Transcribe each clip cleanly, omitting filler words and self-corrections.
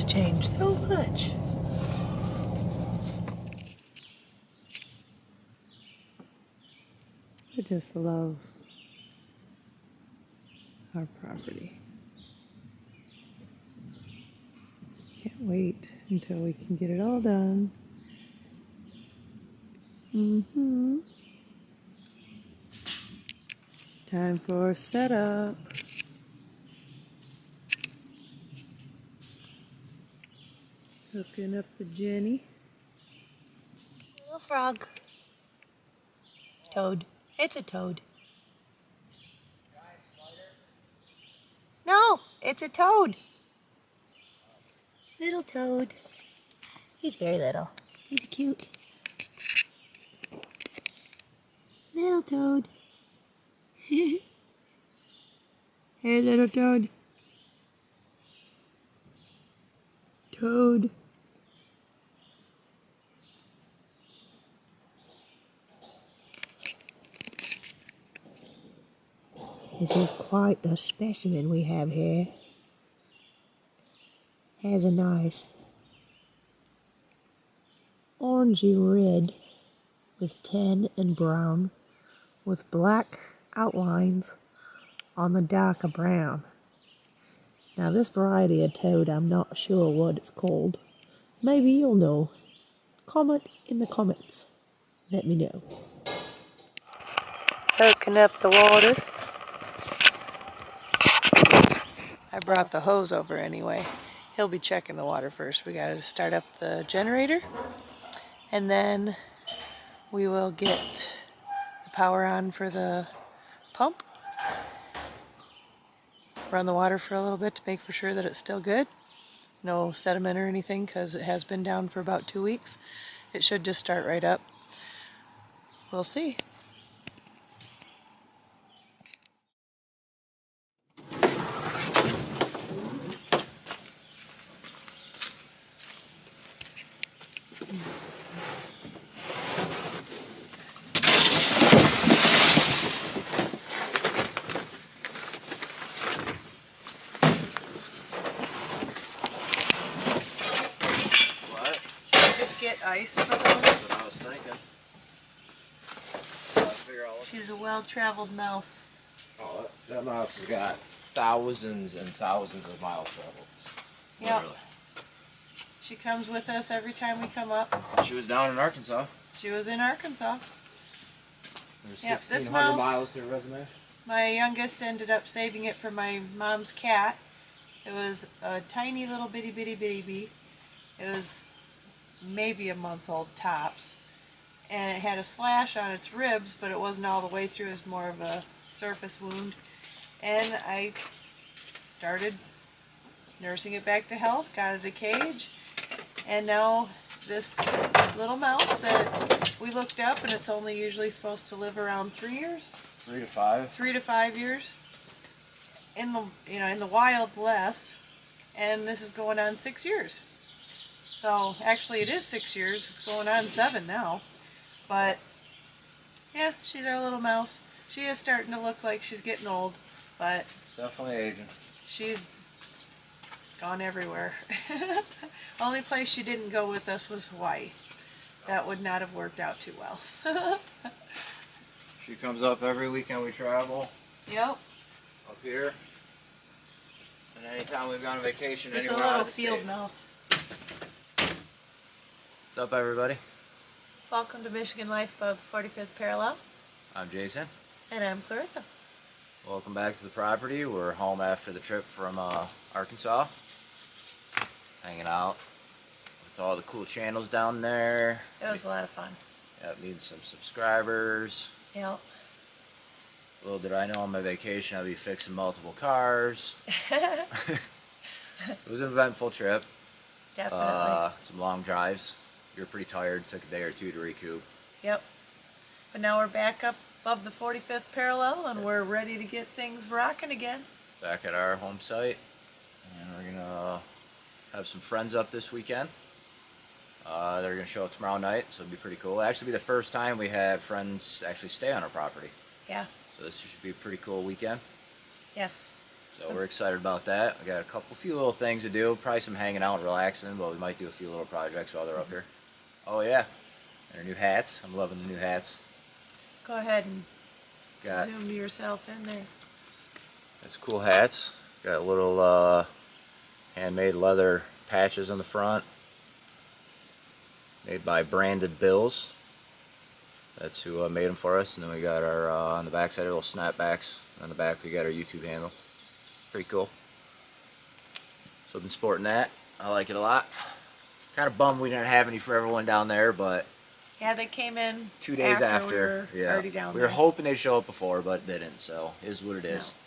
has changed so much. I just love our property. Can't wait until we can get it all done. Time for setup. Hooking up the Jenny. Little frog. Toad. It's a toad. No, it's a toad. Little toad. He's very little. He's cute. Little toad. Hey, little toad. Toad. This is quite the specimen we have here. Has a nice orangey red with tan and brown with black outlines on the darker brown. Now this variety of toad, I'm not sure what it's called. Maybe you'll know. Comment in the comments. Let me know. Hooking up the water. I brought the hose over anyway. He'll be checking the water first. We gotta start up the generator and then we will get the power on for the pump. Run the water for a little bit to make for sure that it's still good. No sediment or anything because it has been down for about 2 weeks. It should just start right up. We'll see. Get ice for them. That's what I was thinking. She's a well-traveled mouse. Oh, that mouse has got thousands and thousands of miles traveled. Yep. She comes with us every time we come up. She was down in Arkansas. She was in Arkansas. There's Yep, 1,600 this mouse, miles to her resume. my youngest ended up saving it for my mom's cat. It was a tiny little bitty bee. It was maybe a month old tops, and it had a slash on its ribs, but it wasn't all the way through. It was more of a surface wound, and I started nursing it back to health, got it a cage, and now this little mouse that we looked up, and it's only usually supposed to live around 3 years. 3 to 5. 3 to 5 years. In the in the wild less, and this is going on 6 years. So actually it is 6 years, it's going on 7 now. But yeah, she's our little mouse. She is starting to look like she's getting old, but Definitely aging. she's gone everywhere. Only place she didn't go with us was Hawaii. That would not have worked out too well. She comes up every weekend we travel. Yep. Up here. And anytime we've gone on vacation It's a anywhere out little of the field state. mouse. What's up, everybody? Welcome to Michigan Life above the 45th parallel. I'm Jason. And I'm Clarissa. Welcome back to the property. We're home after the trip from Arkansas. Hanging out with all the cool channels down there. It was a lot of fun. Yep, need some subscribers. Yep. Little did I know on my vacation I'd be fixing multiple cars. It was an eventful trip. Definitely. Some long drives. You were pretty tired. Took a day or two to recoup. Yep. But now we're back up above the 45th parallel and we're ready to get things rocking again. Back at our home site. And we're going to have some friends up this weekend. They're going to show up tomorrow night, so it'll be pretty cool. It'll actually be the first time we have friends actually stay on our property. Yeah. So this should be a pretty cool weekend. Yes. So we're excited about that. We got a few little things to do. Probably some hanging out and relaxing, but we might do a few little projects while they're up here. Oh yeah, and our new hats. I'm loving the new hats. Go ahead and Got zoom yourself in there. That's cool hats. Got little handmade leather patches on the front. Made by Branded Bills. That's who made them for us. And then we got our, on the back side, little snapbacks. On the back we got our YouTube handle. Pretty cool. So I've been sporting that. I like it a lot. Kind of bummed we didn't have any for everyone down there, but Yeah, they came in 2 days after. We were yeah, already down we were there. hoping they'd show up before, but didn't. So it is what it is. No.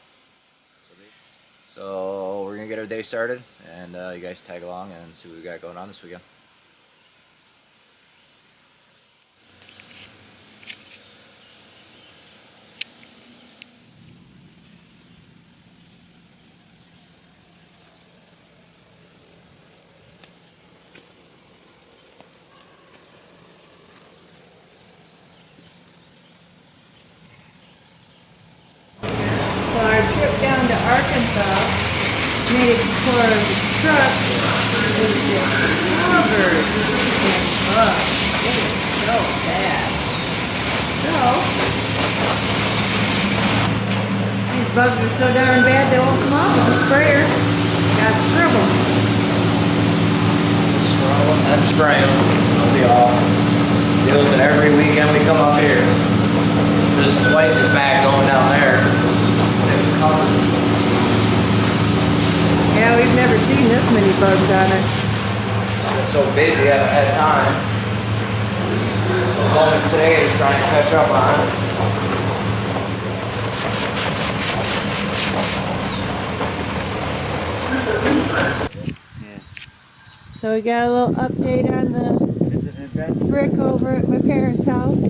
So we're gonna get our day started, and you guys tag along and see what we got going on this weekend. So our trip down to Arkansas made it before the truck was just covered in bugs. It was so bad. So, these bugs are so darn bad they won't come off with the sprayer. Gotta scrub them. Scroll them and spray them. They'll be all. Deal with it every weekend we come up here. There's twice as bad going down there. It was covered. Yeah, we've never seen this many bugs on it. I've been so busy, I haven't had time. The moment today is trying to catch up on it. So we got a little update on the brick over at my parents' house.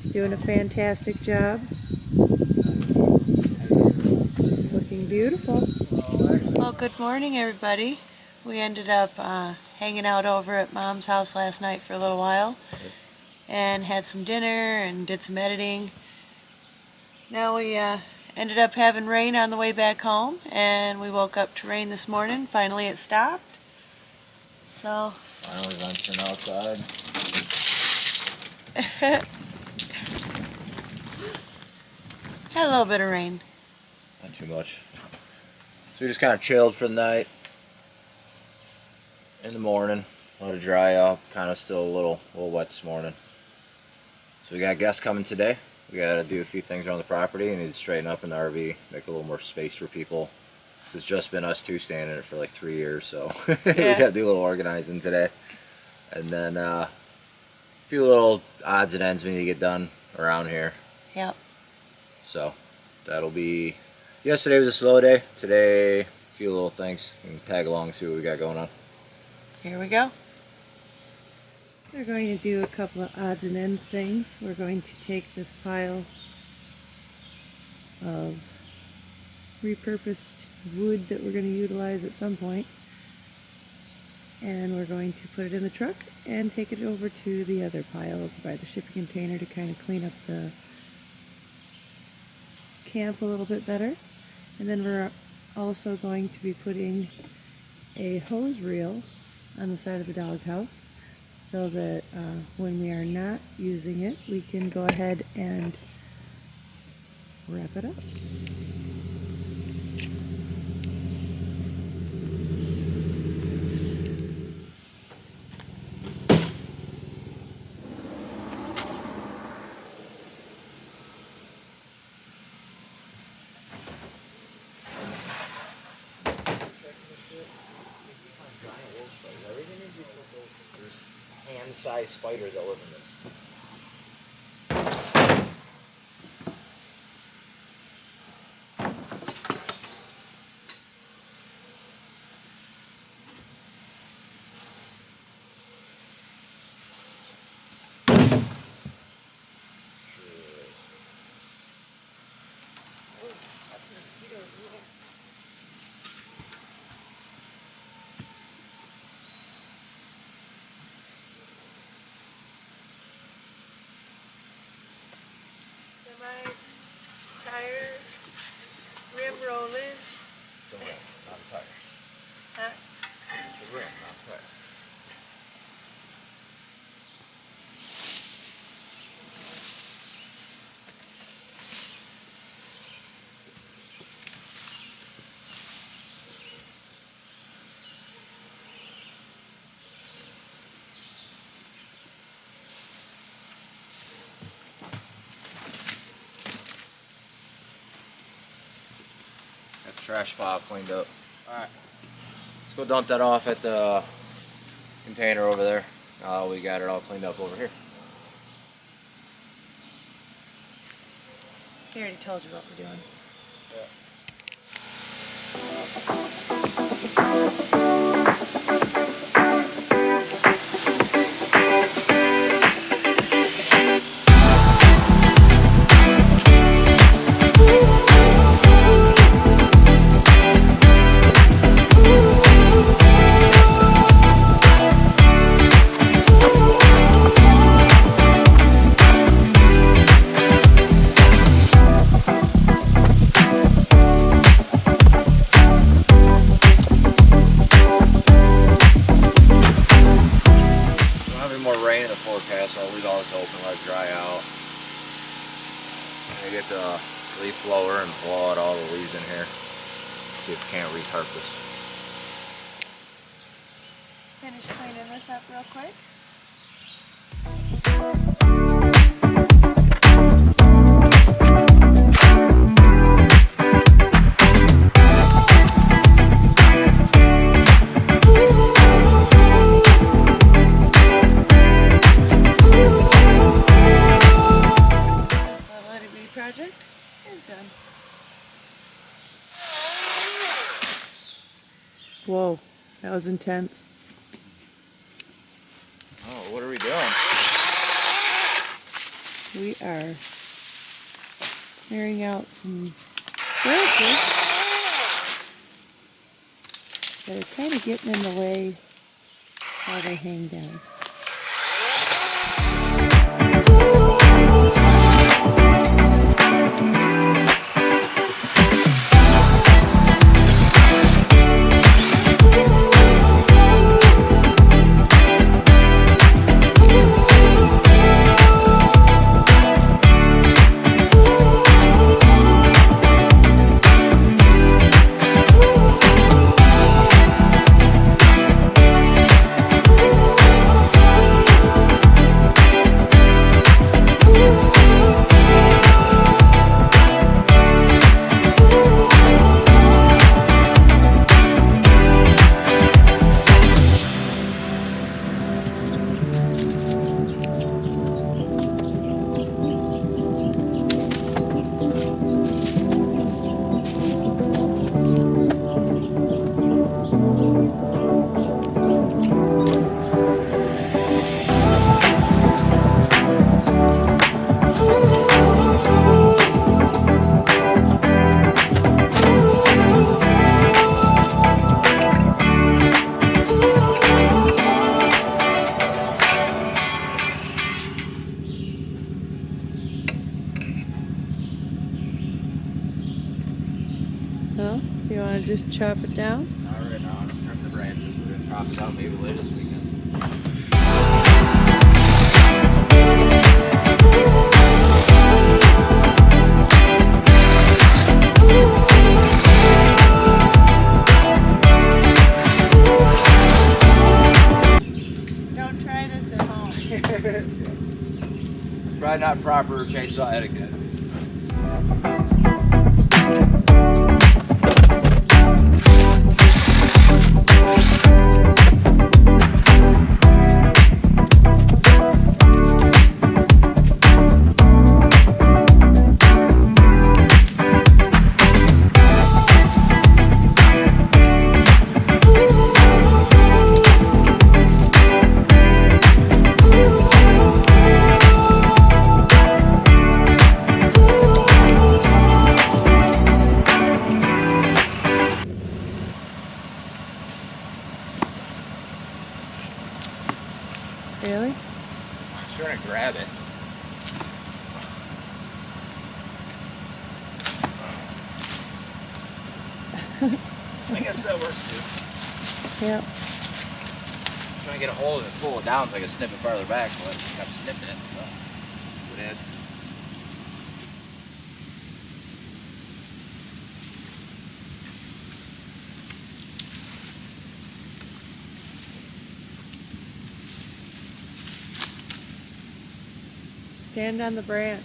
He's doing a fantastic job. It's looking beautiful. Well, good morning, everybody. We ended up hanging out over at Mom's house last night for a little while and had some dinner and did some editing. Now we ended up having rain on the way back home, and we woke up to rain this morning. Finally it stopped. So Finally venturing outside. had a little bit of rain. Not too much. So we just kind of chilled for the night. In the morning, let it dry up. Kind of still a little wet this morning. So we got guests coming today. We got to do a few things around the property. We need to straighten up in the RV, make a little more space for people. So it's just been us two staying in it for like 3 years, so we got to do a little organizing today. And then a few little odds and ends we need to get done around here. Yep. So that'll be. Yesterday was a slow day. Today, a few little things. We can tag along and see what we got going on. Here we go. We're going to do a couple of odds and ends things. We're going to take this pile of repurposed wood that we're going to utilize at some point, and we're going to put it in the truck and take it over to the other pile over by the shipping container to kind of clean up the camp a little bit better. And then we're also going to be putting a hose reel on the side of the doghouse, so that when we are not using it, we can go ahead and wrap it up. Hand-sized spiders that live in this. That's mosquitoes moving. trash pile cleaned up. Alright. Let's go dump that off at the container over there. We got it all cleaned up over here. He already told you what we're doing. So I'll leave all this open, let it dry out. I get the leaf blower and blow out all the leaves in here. See if we can't retarp this. Finish cleaning this up real quick. Project is done. Whoa, that was intense. Oh, what are we doing? We are clearing out some branches that are kind of getting in the way while they hang down. Well, you want to just chop it down? Not right now, I'm just trimming the branches. We're going to chop it out maybe later this weekend. Don't try this at home. Probably not proper chainsaw etiquette. Really? I'm trying to grab it. I guess that works too. Yep. I'm trying to get a hold of it, pull it down so I can snip it farther back, but I'm snipping it, so it is. Stand on the branch.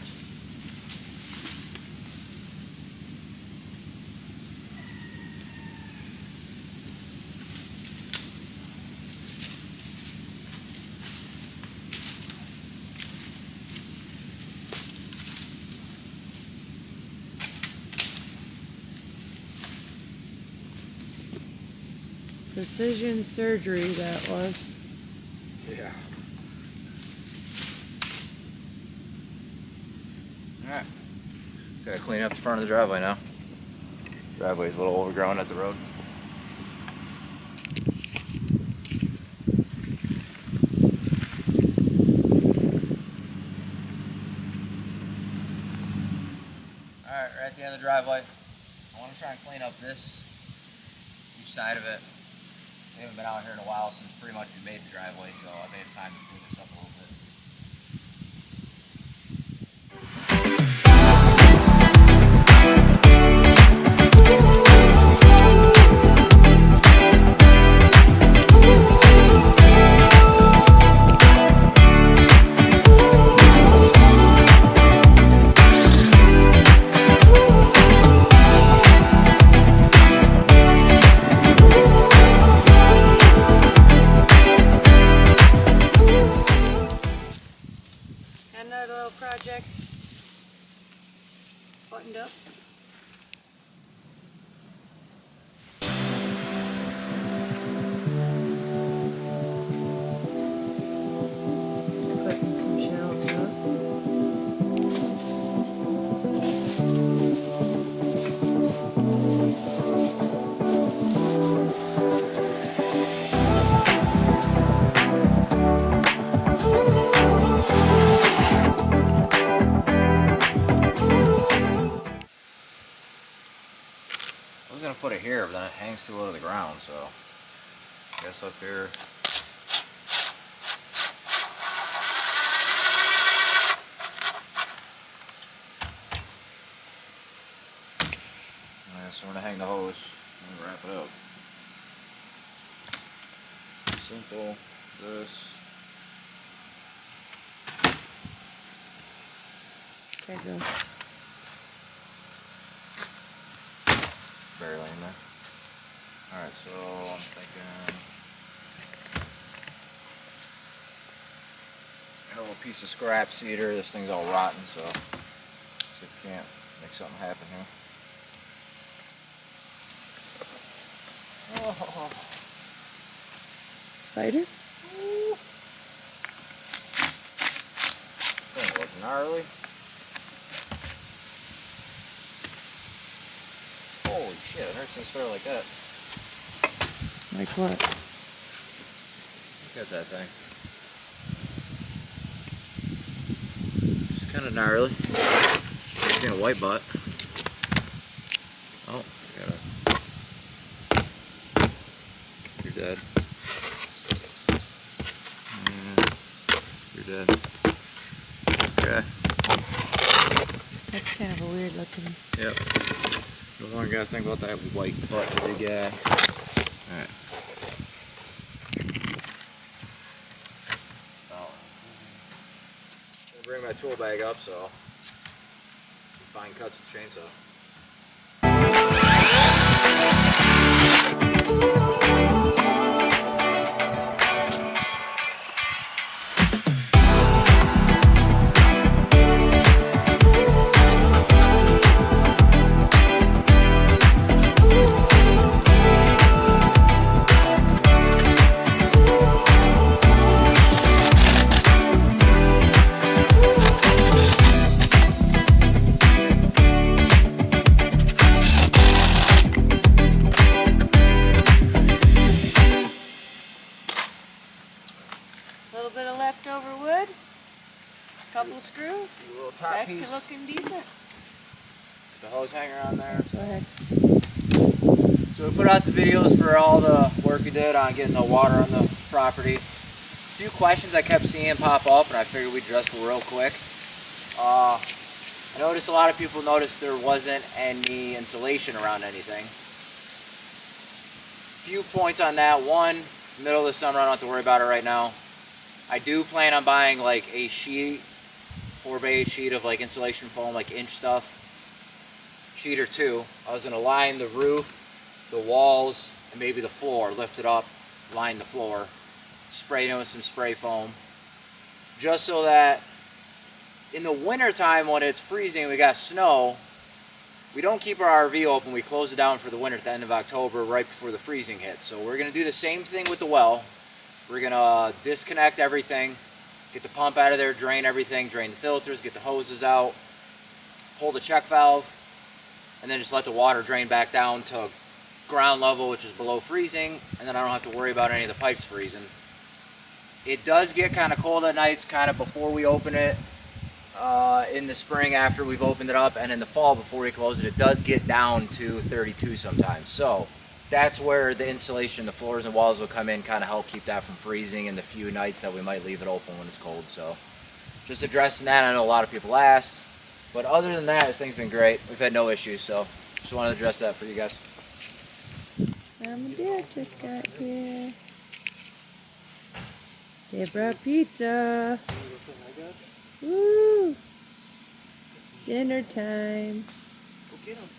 Precision surgery that was. Yeah. Alright. Just gotta clean up the front of the driveway now. Driveway's a little overgrown at the road. Alright, we're at the end of the driveway. I want to try and clean up each side of it. We haven't been out here in a while since pretty much we made the driveway, so I think it's time to clean this up a little bit. Another little project buttoned up. Putting some shelves up. I was gonna put it here, but then it hangs too low to the ground, so I guess up here. Alright, so we're gonna hang the hose and wrap it up. Simple, this. Okay, go. Barely in there. Alright, so I'm thinking a little piece of scrap cedar. This thing's all rotten, so see if we can't make something happen here. Oh. Spider? Thing look gnarly. Holy shit, I've never seen a spider like that. Like what? Look at that thing. It's kind of gnarly. I've seen a white butt. Oh, you're dead. You're dead. Okay. That's kind of a weird looking. Yep. No longer gotta think about that white butt big guy. Alright. Oh. I'm gonna bring my tool bag up so fine cuts with chainsaw. A little bit of leftover wood. Couple of screws. A little top Back piece. to looking decent. The hose hanger on there. Go ahead. So we put out the videos for all the work we did on getting the water on the property. A few questions I kept seeing pop up, and I figured we'd address them real quick. I noticed a lot of people noticed there wasn't any insulation around anything. Few points on that. One, middle of the summer, I don't have to worry about it right now. I do plan on buying like a sheet, 4x8 sheet of like insulation foam, like inch stuff. Sheet or two. I was gonna line the roof, the walls, and maybe the floor. Lift it up, line the floor, spray it with some spray foam, just so that in the winter time when it's freezing, we got snow, we don't keep our RV open. We close it down for the winter at the end of October, right before the freezing hits. So we're going to do the same thing with the well. We're going to disconnect everything, get the pump out of there, drain everything, drain the filters, get the hoses out, pull the check valve, and then just let the water drain back down to ground level, which is below freezing, and then I don't have to worry about any of the pipes freezing. It does get kind of cold at nights, kind of before we open it. In the spring after we've opened it up, and in the fall before we close it, it does get down to 32 sometimes. So that's where the insulation, the floors and walls will come in, kind of help keep that from freezing in the few nights that we might leave it open when it's cold. So just addressing that. I know a lot of people asked, but other than that, this thing's been great. We've had no issues, so just wanted to address that for you guys. Mom and Dad just got here. They brought pizza. Woo! Dinner time. Go get 'em.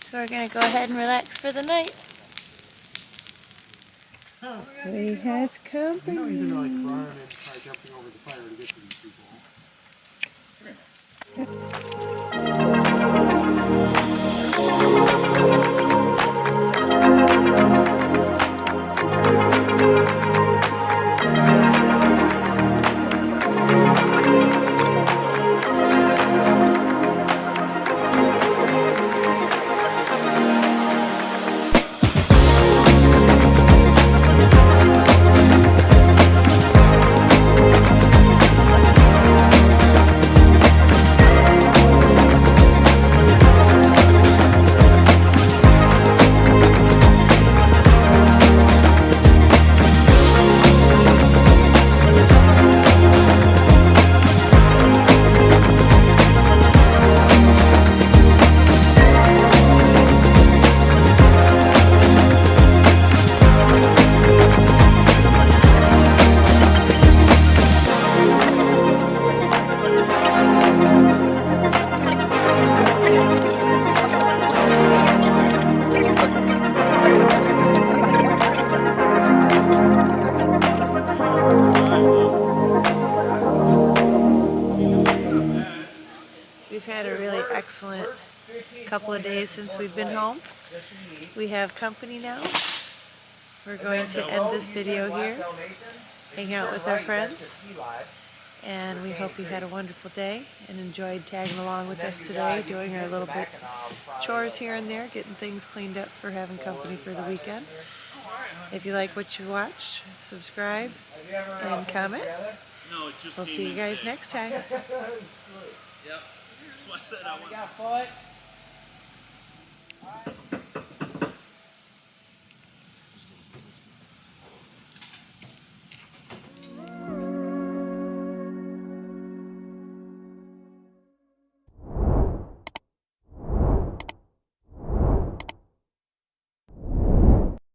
So we're going to go ahead and relax for the night. He has company. You know he's gonna like run and try jumping over the fire to get to these people. We've had a really excellent couple of days since we've been home. We have company now. We're going to end this video here, hang out with our friends, and we hope you had a wonderful day and enjoyed tagging along with us today, doing our little bit chores here and there, getting things cleaned up for having company for the weekend. If you like what you watched, subscribe and comment. We'll see you guys next time. Yep. That's why I said I want.